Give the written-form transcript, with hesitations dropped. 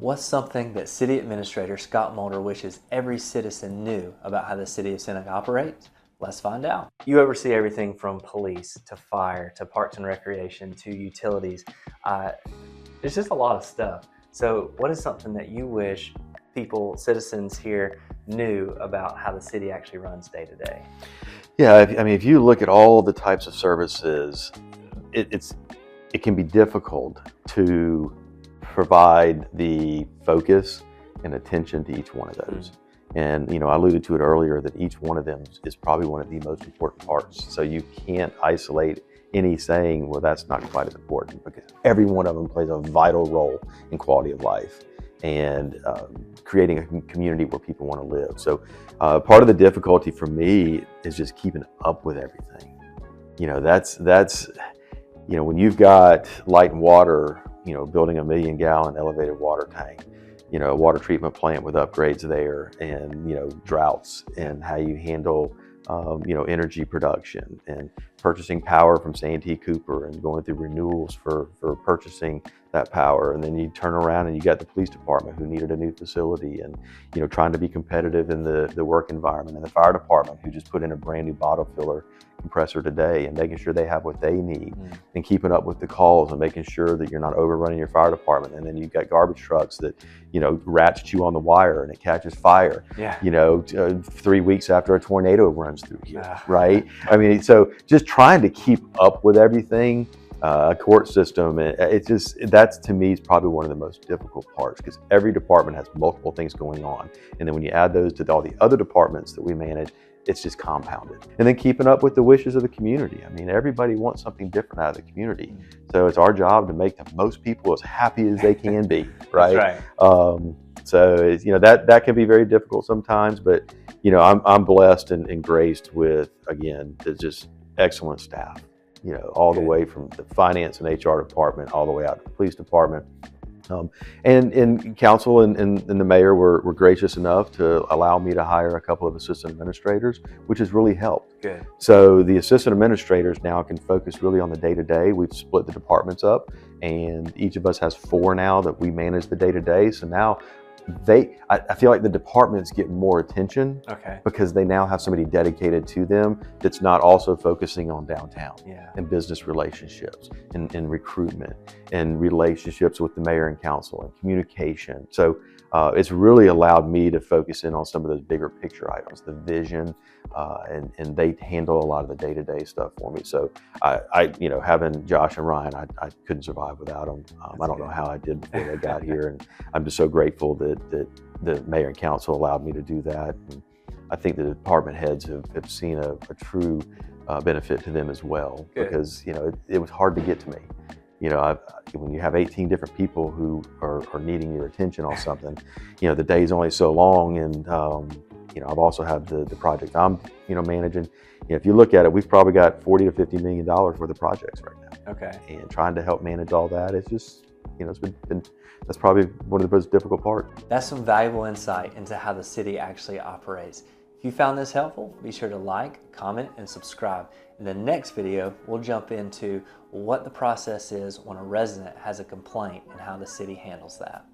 What's something that City Administrator Scott Moulder wishes every citizen knew about how the City of Seneca operates? Let's find out. You oversee everything from police to fire to parks and recreation to utilities. There's just a lot of stuff. So what is something that you wish citizens here knew about how the city actually runs day to day? Yeah, if you look at all the types of services, it can be difficult to provide the focus and attention to each one of those. And I alluded to it earlier that each one of them is probably one of the most important parts. So you can't isolate any saying, well, that's not quite as important, because every one of them plays a vital role in quality of life and creating a community where people want to live. So part of the difficulty for me is just keeping up with everything. That's when you've got light and water, building a 1 million gallon elevated water tank, a water treatment plant with upgrades there, and droughts, and how you handle energy production, and purchasing power from Santee Cooper and going through renewals for purchasing that power. And then you turn around and you got the police department who needed a new facility, and trying to be competitive in the work environment, and the fire department who just put in a brand new bottle filler compressor today, and making sure they have what they need, and keeping up with the calls and making sure that you're not overrunning your fire department. And then you've got garbage trucks that ratchet you on the wire and it catches fire 3 weeks after a tornado runs through here, right? I mean, so just trying to keep up with everything, court system, that's to me is probably one of the most difficult parts, because every department has multiple things going on, and then when you add those to all the other departments that we manage, it's just compounded. And then keeping up with the wishes of the community. I mean, everybody wants something different out of the community. So it's our job to make the most people as happy as they can be, right? That's right. So that can be very difficult sometimes, but I'm blessed and graced with, again, just excellent staff, all the way from the finance and HR department all the way out to the police department. And council and the mayor were gracious enough to allow me to hire a couple of assistant administrators, which has really helped. Good. So the assistant administrators now can focus really on the day-to-day. We've split the departments up, and each of us has 4 now that we manage the day-to-day. So now I feel like the departments get more attention, because they now have somebody dedicated to them that's not also focusing on downtown and business relationships and recruitment and relationships with the mayor and council and communication. So it's really allowed me to focus in on some of those bigger picture items, the vision, and they handle a lot of the day-to-day stuff for me. So having Josh and Ryan, I couldn't survive without them. I don't know how I did before they got here, and I'm just so grateful that the mayor and council allowed me to do that. And I think the department heads have seen a true benefit to them as well. Good. Because it was hard to get to me. When you have 18 different people who are needing your attention on something, the day's only so long. And I've also had the project I'm managing. If you look at it, we've probably got $40 to $50 million worth of projects right now. Okay. And trying to help manage all that, it's just it's been that's probably one of the most difficult parts. That's some valuable insight into how the city actually operates. If you found this helpful, be sure to like, comment, and subscribe. In the next video, we'll jump into what the process is when a resident has a complaint and how the city handles that.